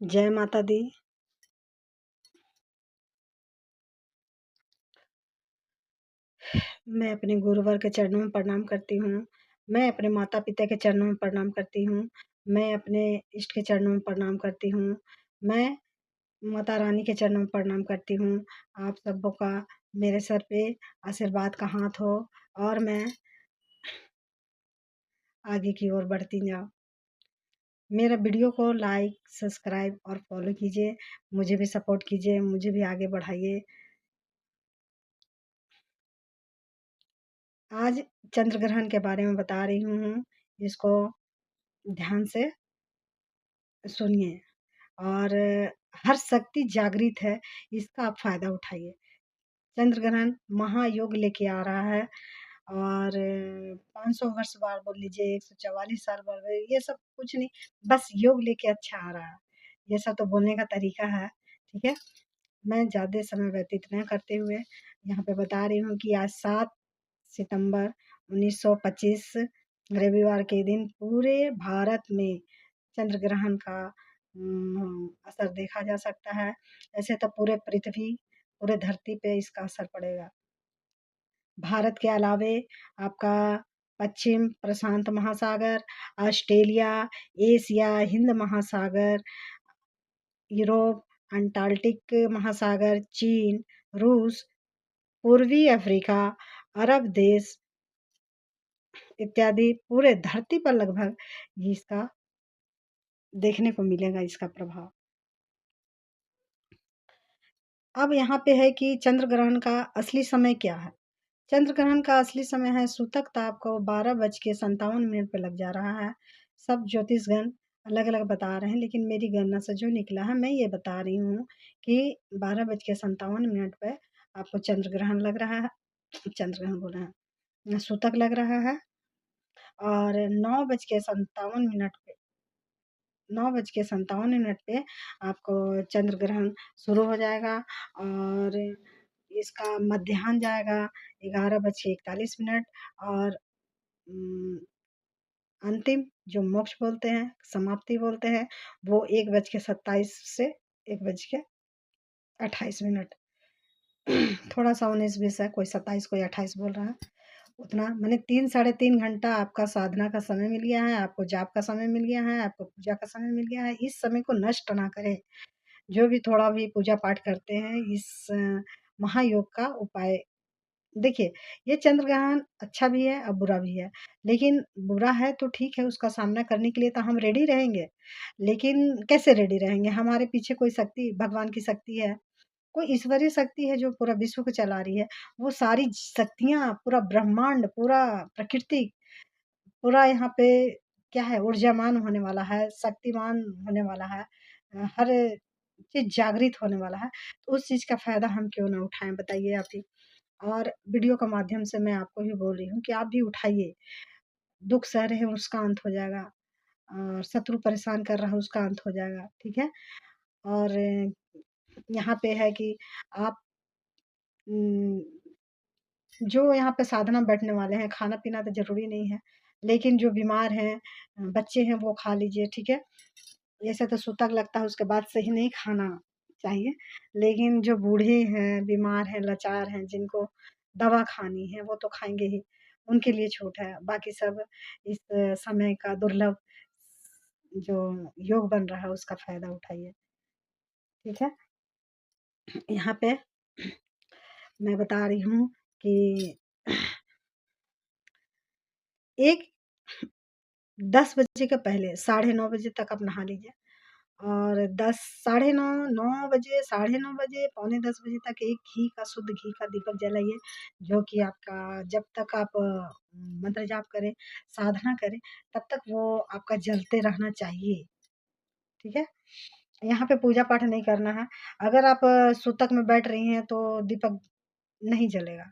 जय माता दी। मैं अपने गुरुवर के चरणों में प्रणाम करती हूँ। मैं अपने माता-पिता के चरणों में प्रणाम करती हूँ। मैं अपने इष्ट के चरणों में प्रणाम करती हूँ। मैं माता रानी के चरणों में प्रणाम करती हूँ। आप सबों का मेरे सर पे आशीर्वाद का हाथ हो और मैं आगे की ओर बढ़ती जाऊँ। मेरा वीडियो को लाइक, सब्सक्राइब और फॉलो कीजिए। मुझे भी सपोर्ट कीजिए, मुझे भी आगे बढ़ाइए। आज चंद्र ग्रहण के बारे में बता रही हूँ। इसको ध्यान से सुनिए और हर शक्ति जागृत है, इसका आप फ़ायदा उठाइए। चंद्र ग्रहण महायोग लेके आ रहा है और 500 वर्ष बाद बोल लीजिए, 144 साल बाद, ये सब कुछ नहीं, बस योग लेके अच्छा आ रहा है। ये सब तो बोलने का तरीका है, ठीक है? मैं ज़्यादा समय व्यतीत न करते हुए यहाँ पे बता रही हूँ कि आज 7 सितंबर 1925 रविवार के दिन पूरे भारत में चंद्र ग्रहण का असर देखा जा सकता है। ऐसे तो पूरे पृथ्वी, पूरे धरती पे इसका असर पड़ेगा। भारत के अलावे आपका पश्चिम प्रशांत महासागर, ऑस्ट्रेलिया, एशिया, हिंद महासागर, यूरोप, अंटार्कटिक महासागर, चीन, रूस, पूर्वी अफ्रीका, अरब देश इत्यादि पूरे धरती पर लगभग इसका देखने को मिलेगा इसका प्रभाव। अब यहाँ पे है कि चंद्र ग्रहण का असली समय क्या है? चंद्र ग्रहण का असली समय है सूतक ताप को 12:57 पे लग जा रहा है। सब ज्योतिषगण अलग-अलग बता रहे हैं, लेकिन मेरी गणना से जो निकला है मैं ये बता रही हूँ कि 12:57 पे आपको चंद्र ग्रहण लग रहा है। चंद्र ग्रहण बोल रहे हैं, सूतक लग रहा है और 9:57 पे 9:57 पे आपको चंद्र ग्रहण शुरू हो जाएगा और इसका मध्याह्न जाएगा 11:41 और अंतिम जो मोक्ष बोलते हैं, समाप्ति बोलते हैं, वो 1:27 से 1:28। थोड़ा-सा 19-20 है, कोई 27 कोई 28 बोल रहा है। उतना माने 3 साढ़े 3 घंटा आपका साधना का समय मिल गया है, आपको जाप का समय मिल गया है, आपको पूजा का समय मिल गया है। इस समय को नष्ट ना करें। जो भी थोड़ा भी पूजा-पाठ करते हैं, इस महायोग का उपाय देखिए, ये चंद्र ग्रहण अच्छा भी है और बुरा भी है। लेकिन बुरा है तो ठीक है, उसका सामना करने के लिए तो हम रेडी रहेंगे। लेकिन कैसे रेडी रहेंगे? हमारे पीछे कोई शक्ति, भगवान की शक्ति है, कोई ईश्वरीय शक्ति है जो पूरा विश्व को चला रही है। वो सारी शक्तियाँ, पूरा ब्रह्मांड, पूरा प्रकृति, पूरा यहाँ पे क्या है ऊर्जामान होने वाला है, शक्तिमान होने वाला है। हर चीज़ जागृत होने वाला है। तो उस चीज़ का फ़ायदा हम क्यों ना उठाएँ बताइए आप ही? और वीडियो के माध्यम से मैं आपको भी बोल रही हूँ कि आप भी उठाइए। दुःख सह रहे हैं उसका अंत हो जाएगा और शत्रु परेशान कर रहा है उसका अंत हो जाएगा, ठीक है? और यहाँ पे है कि आप उम, जो यहाँ पे साधना बैठने वाले हैं, खाना-पीना तो ज़रूरी नहीं है, लेकिन जो बीमार हैं, बच्चे हैं वो खा लीजिए, ठीक है? ऐसे तो सूतक लगता है उसके बाद से ही नहीं खाना चाहिए, लेकिन जो बूढ़े हैं, बीमार हैं, लाचार हैं, जिनको दवा खानी है वो तो खाएँगे ही, उनके लिए छूट है। बाकी सब इस समय का दुर्लभ जो योग बन रहा है उसका फ़ायदा उठाइए, ठीक है? यहाँ पे मैं बता रही हूँ कि एक 10 बजे के पहले साढ़े 9 बजे तक आप नहा लीजिए और 10 साढ़े 9 9 बजे, साढ़े 9 बजे, पौने 10 बजे तक एक घी का शुद्ध घी का दीपक जलाइए, जो कि आपका जब तक आप मंत्र जाप करें, साधना करें, तब तक वो आपका जलते रहना चाहिए, ठीक है? यहाँ पे पूजा-पाठ नहीं करना है। अगर आप सूतक में बैठ रही हैं, तो दीपक नहीं जलेगा।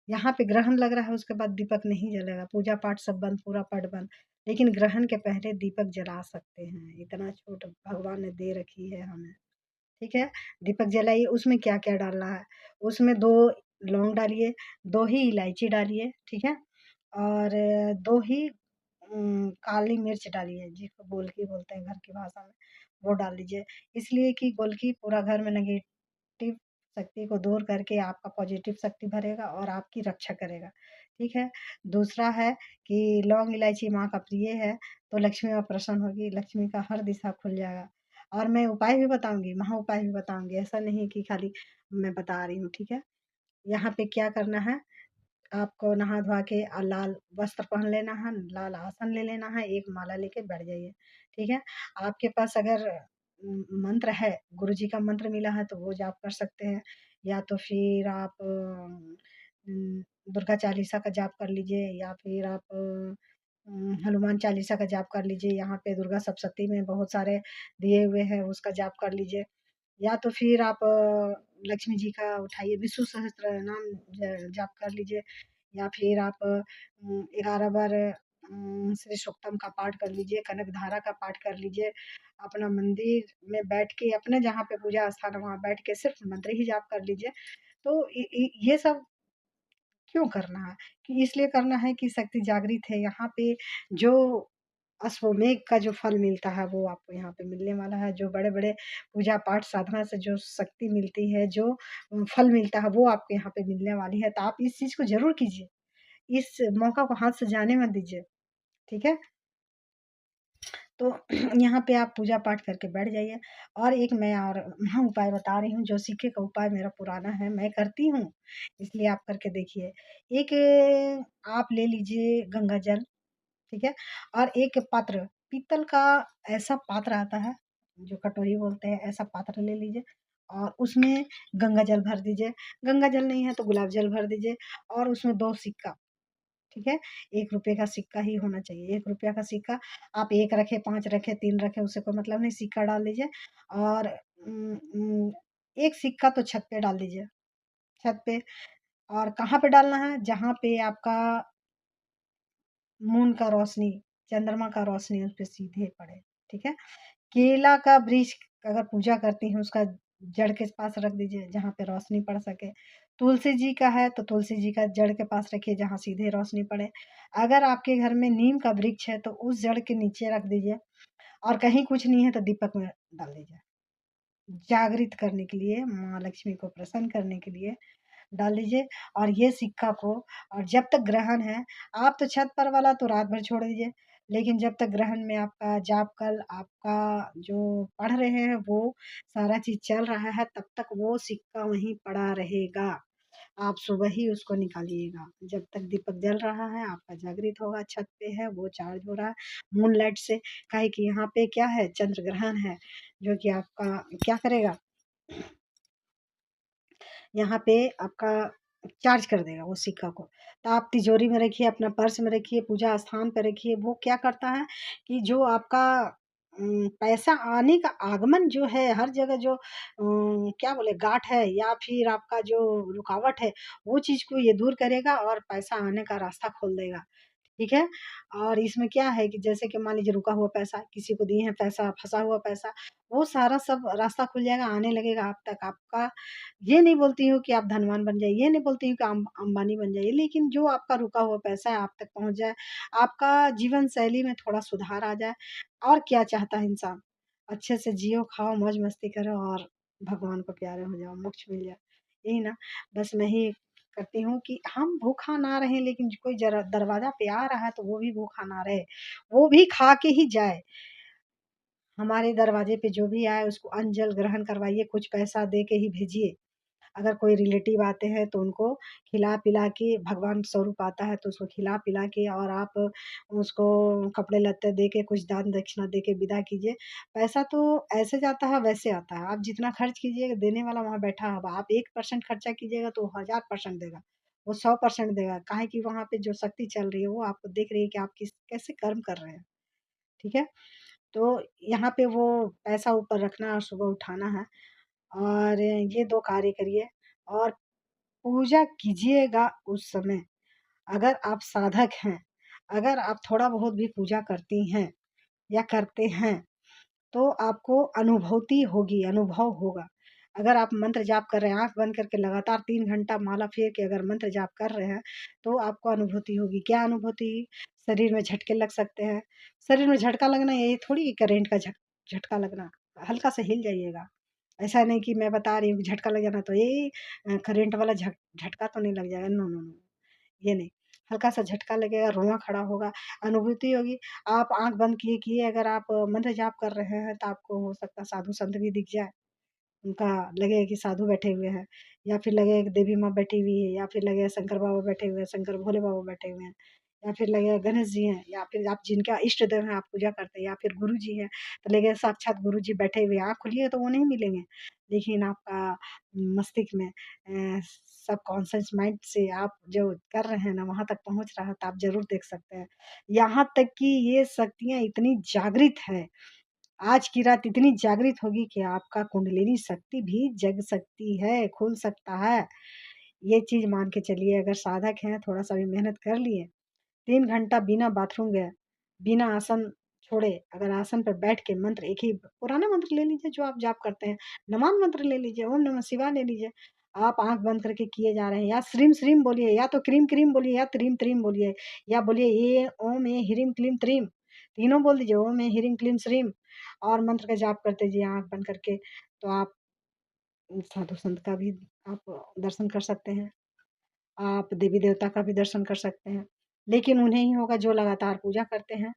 यहाँ पे ग्रहण लग रहा है उसके बाद दीपक नहीं जलेगा, पूजा-पाठ सब बंद, पूरा पट बंद। लेकिन ग्रहण के पहले दीपक जला सकते हैं, इतना छूट भगवान ने दे रखी है हमें, ठीक है? दीपक जलाइए, उसमें क्या-क्या डालना है, उसमें 2 लौंग डालिए, 2 ही इलायची डालिए, ठीक है? और 2 ही काली मिर्च डालिए, जिसको गोलकी बोलते हैं घर की भाषा में, वो डाल दीजिए। इसलिए कि गोलकी पूरा घर में नेगेटिव शक्ति को दूर करके आपका पॉजिटिव शक्ति भरेगा और आपकी रक्षा करेगा, ठीक है? दूसरा है कि लौंग इलायची माँ का प्रिय है, तो लक्ष्मी माँ प्रसन्न होगी, लक्ष्मी का हर दिशा खुल जाएगा। और मैं उपाय भी बताऊँगी, महा उपाय भी बताऊँगी, ऐसा नहीं कि खाली मैं बता रही हूँ, ठीक है? यहाँ पे क्या करना है, आपको नहा धोआ के लाल वस्त्र पहन लेना है, लाल आसन ले लेना है, एक माला लेके बैठ जाइए, ठीक है? आपके पास अगर मंत्र है, गुरुजी का मंत्र मिला है तो वो जाप कर सकते हैं, या तो फिर आप दुर्गा चालीसा का जाप कर लीजिए, या फिर आप हनुमान चालीसा का जाप कर लीजिए। यहाँ पे दुर्गा सप्तशती में बहुत सारे दिए हुए हैं, उसका जाप कर लीजिए। या तो फिर आप लक्ष्मी जी का उठाइए, विष्णु सहस्त्रनाम जाप कर लीजिए, या फिर आप 11 बार श्री सूक्तम का पाठ कर लीजिए, कनक धारा का पाठ कर लीजिए। अपना मंदिर में बैठ के, अपने जहाँ पे पूजा स्थान है वहाँ बैठ के सिर्फ मंत्र ही जाप कर लीजिए। तो ये सब क्यों करना है? कि इसलिए करना है कि शक्ति जागृत है यहाँ पे। जो अश्वमेध का जो फल मिलता है वो आपको यहाँ पे मिलने वाला है। जो बड़े-बड़े पूजा पाठ साधना से जो शक्ति मिलती है, जो फल मिलता है वो आपको यहाँ पे मिलने वाली है। तो आप इस चीज़ को ज़रूर कीजिए। इस मौका को हाथ से जाने मत दीजिए, ठीक है? तो यहाँ पे आप पूजा पाठ करके बैठ जाइए। और एक मैं और महा उपाय बता रही हूँ, जो सिक्के का उपाय मेरा पुराना है, मैं करती हूँ, इसलिए आप करके देखिए। एक आप ले लीजिए गंगा जल, ठीक है? और एक पात्र, पीतल का ऐसा पात्र आता है, जो कटोरी बोलते हैं, ऐसा पात्र ले लीजिए और उसमें गंगा जल भर दीजिए। गंगा जल नहीं है तो गुलाब जल भर दीजिए और उसमें 2 सिक्का, ठीक है? ₹1 का सिक्का ही होना चाहिए। ₹1 का सिक्का, आप 1 रखें, 5 रखें, 3 रखें, उससे कोई मतलब नहीं, सिक्का डाल दीजिए। और 1 सिक्का तो छत पे डाल दीजिए, छत पे। और कहाँ पे डालना है? जहाँ पे आपका मून का रोशनी, चंद्रमा का रोशनी उस पे सीधे पड़े, ठीक है? केला का वृक्ष अगर पूजा करती हैं, उसका जड़ के पास रख दीजिए, जहाँ पे रोशनी पड़ सके। तुलसी जी का है तो तुलसी जी का जड़ के पास रखिए, जहाँ सीधे रोशनी पड़े। अगर आपके घर में नीम का वृक्ष है तो उस जड़ के नीचे रख दीजिए। और कहीं कुछ नहीं है तो दीपक में डाल दीजिए। जागृत करने के लिए, माँ लक्ष्मी को प्रसन्न करने के लिए डाल दीजिए। और ये सिक्का को, और जब तक ग्रहण है, आप तो छत पर वाला तो रात भर छोड़ दीजिए, लेकिन जब तक ग्रहण में आपका जाप कल, आपका जो पढ़ रहे हैं वो सारा चीज़ चल रहा है, तब तक वो सिक्का वहीं पड़ा रहेगा। आप सुबह ही उसको निकालिएगा। जब तक दीपक जल रहा है, आपका जागृत होगा, छत पे है, वो चार्ज हो रहा है मूनलाइट से। काहे कि यहाँ पे क्या है, चंद्र ग्रहण है, जो कि आपका क्या करेगा, यहाँ पे आपका चार्ज कर देगा वो सिक्का को। तो आप तिजोरी में रखिए, अपना पर्स में रखिए, पूजा स्थान पे रखिए। वो क्या करता है कि जो आपका पैसा आने का आगमन जो है, हर जगह जो क्या बोले गाँठ है या फिर आपका जो रुकावट है, वो चीज़ को ये दूर करेगा और पैसा आने का रास्ता खोल देगा। ठीक है? और इसमें क्या है कि जैसे कि मान लीजिए रुका हुआ पैसा, किसी को दिए हैं पैसा, फँसा हुआ पैसा, वो सारा सब रास्ता खुल जाएगा, आने लगेगा आप तक। आपका ये नहीं बोलती हूँ कि आप धनवान बन जाइए, ये नहीं बोलती हूँ कि अंबानी बन जाइए, लेकिन जो आपका रुका हुआ पैसा है आप तक पहुँच जाए, आपका जीवन शैली में थोड़ा सुधार आ जाए। और क्या चाहता है इंसान? अच्छे से जियो, खाओ, मौज-मस्ती करो और भगवान को प्यारे हो जाओ, मोक्ष मिल जाए। यही ना, बस मैं ही करती हूँ कि हम भूखा ना रहें, लेकिन कोई जरा दरवाज़ा पे आ रहा है तो वो भी भूखा ना रहे, वो भी खा के ही जाए। हमारे दरवाजे पे जो भी आए उसको अन्न जल ग्रहण करवाइए, कुछ पैसा दे के ही भेजिए। अगर कोई रिलेटिव आते हैं तो उनको खिला-पिला के, भगवान स्वरूप आता है तो उसको खिला-पिला के और आप उसको कपड़े-लत्ते दे के, कुछ दान-दक्षिणा दे के विदा कीजिए। पैसा तो ऐसे जाता है वैसे आता है, आप जितना खर्च कीजिएगा देने वाला वहाँ बैठा होगा। आप 1% खर्चा कीजिएगा तो 1000% देगा, वो 100% देगा। काहे कि वहाँ पे जो शक्ति चल रही है वो आपको देख रही है कि आप कैसे कर्म कर रहे हैं, ठीक है? तो यहाँ पे वो पैसा ऊपर रखना और सुबह उठाना है। और ये 2 कार्य करिए और पूजा कीजिएगा उस समय। अगर आप साधक हैं, अगर आप थोड़ा बहुत भी पूजा करती हैं या करते हैं, तो आपको अनुभूति होगी, अनुभव होगा। अगर आप मंत्र जाप कर रहे हैं, आँख बंद करके लगातार 3 घंटा माला फेर के अगर मंत्र जाप कर रहे हैं, तो आपको अनुभूति होगी। क्या अनुभूति? शरीर में झटके लग सकते हैं। शरीर में झटका लगना ये थोड़ी करंट का झटका लगना। हल्का सा हिल जाइएगा। ऐसा नहीं कि मैं बता रही हूँ कि झटका लग जाना तो ये करंट वाला झटका तो नहीं लग जाएगा, नो, नो, नो, ये नहीं। हल्का सा झटका लगेगा, रोआँ खड़ा होगा, अनुभूति होगी। आप आँख बंद किए-किए अगर आप मंत्र जाप कर रहे हैं तो आपको हो सकता है साधु संत भी दिख जाए। उनका लगेगा कि साधु बैठे हुए हैं, या फिर लगेगा कि देवी माँ बैठी हुई है, या फिर लगेगा शंकर बाबा बैठे हुए हैं, शंकर भोले बाबा बैठे हुए हैं, या फिर लगेगा गणेश जी हैं, या फिर आप जिनका इष्ट देव हैं आप पूजा करते हैं, या फिर गुरु जी हैं, तो लगेगा साक्षात गुरु जी बैठे हुए हैं। आँख खोलिएगा तो वो नहीं मिलेंगे, लेकिन आपका मस्तिष्क में सबकॉन्शियस माइंड से आप जो कर रहे हैं ना, वहाँ तक पहुँच रहा है तो आप ज़रूर देख सकते हैं। यहाँ तक कि ये शक्तियाँ इतनी जागृत है, आज की रात इतनी जागृत होगी कि आपका कुंडलिनी शक्ति भी जग सकती है, खुल सकता है। ये चीज़ मान के चलिए, अगर साधक हैं, थोड़ा-सा भी मेहनत कर लिए, 3 घंटा बिना बाथरूम गए, बिना आसन छोड़े, अगर आसन पर बैठ के मंत्र एक ही पुराना मंत्र ले लीजिए जो आप जाप करते हैं, नमान मंत्र ले लीजिए, ओम नमः शिवाय ले लीजिए। आप आँख बंद करके किए जा रहे हैं, या श्रीम श्रीम बोलिए, या तो क्रीम क्रीम बोलिए, या त्रीम त्रीम बोलिए, या बोलिए ये ओम ए ह्रीम क्लीम त्रीम, तीनों बोल दीजिए, ओम ए ह्रीम क्लीम श्रीम, और मंत्र का जाप करते जाइए आँख बंद करके। तो आप साधु संत का भी आप दर्शन कर सकते हैं। आप देवी-देवता का भी दर्शन कर सकते हैं। लेकिन उन्हें ही होगा जो लगातार पूजा करते हैं,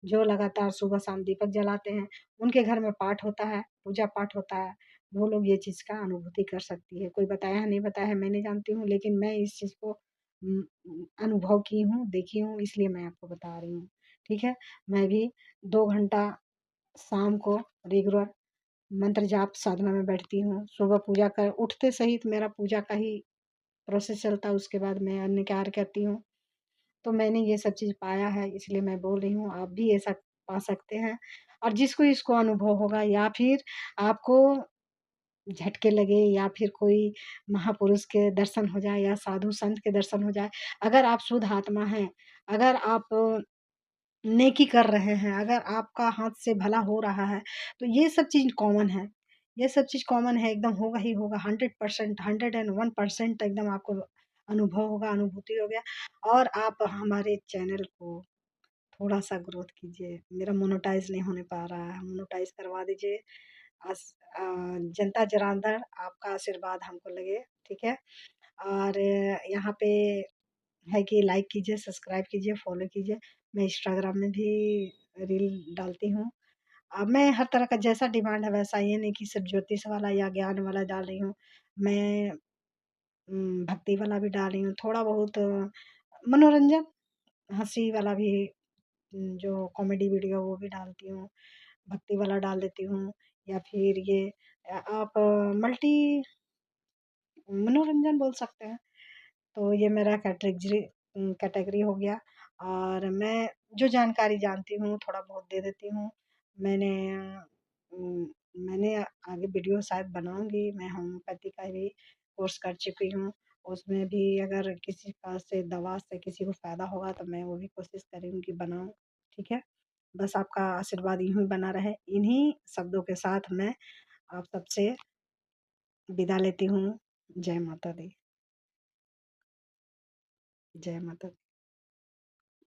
जो लगातार सुबह-शाम दीपक जलाते हैं, उनके घर में पाठ होता है, पूजा-पाठ होता है, वो लोग ये चीज़ का अनुभूति कर सकती है। कोई बताया है, नहीं बताया है, मैं नहीं जानती हूँ, लेकिन मैं इस चीज़ को अनुभव की हूँ, देखी हूँ, इसलिए मैं आपको बता रही हूँ। ठीक है? मैं भी 2 घंटा शाम को रेगुलर मंत्र जाप साधना में बैठती हूँ। सुबह पूजा कर उठते सही तो मेरा पूजा का ही प्रोसेस चलता है, उसके बाद मैं अन्य कार्य करती हूँ। तो मैंने ये सब चीज़ पाया है, इसलिए मैं बोल रही हूँ, आप भी ऐसा पा सकते हैं। और जिसको इसको अनुभव होगा, या फिर आपको झटके लगे, या फिर कोई महापुरुष के दर्शन हो जाए, या साधु संत के दर्शन हो जाए, अगर आप शुद्ध आत्मा हैं, अगर आप नेकी कर रहे हैं, अगर आपका हाथ से भला हो रहा है, तो ये सब चीज़ कॉमन है। ये सब चीज़ कॉमन है, एकदम होगा ही होगा, 100%, 101% एकदम आपको अनुभव होगा, अनुभूति हो गया। और आप हमारे चैनल को थोड़ा-सा ग्रोथ कीजिए। मेरा मोनेटाइज़ नहीं होने पा रहा है, मोनेटाइज़ करवा दीजिए। अस अ, जनता जनार्दन आपका आशीर्वाद हमको लगे, ठीक है? और यहाँ पे है कि लाइक कीजिए, सब्सक्राइब कीजिए, फॉलो कीजिए। मैं इंस्टाग्राम में भी रील डालती हूँ। मैं हर तरह का जैसा डिमांड है वैसा, ये नहीं कि सिर्फ़ ज्योतिष वाला या ज्ञान वाला डाल रही हूँ। मैं भक्ति वाला भी डाल रही हूँ, थोड़ा बहुत मनोरंजन, हँसी वाला भी, जो कॉमेडी वीडियो वो भी डालती हूँ। भक्ति वाला डाल देती हूँ, या फिर ये आप मल्टी मनोरंजन बोल सकते हैं। तो ये मेरा कैटेगरी हो गया। और मैं जो जानकारी जानती हूँ थोड़ा बहुत दे देती हूँ। मैंने उम, मैंने आगे वीडियो शायद बनाऊँगी, मैं होम्योपैथी का भी कोर्स कर चुकी हूँ। उसमें भी अगर किसी का से दवा से किसी को फ़ायदा होगा तो मैं वो भी कोशिश करूँगी कि बनाऊँ, ठीक है? बस आपका आशीर्वाद यूँ ही बना रहे। इन्हीं शब्दों के साथ मैं आप सबसे विदा लेती हूँ। जय माता दी। जय माता दी।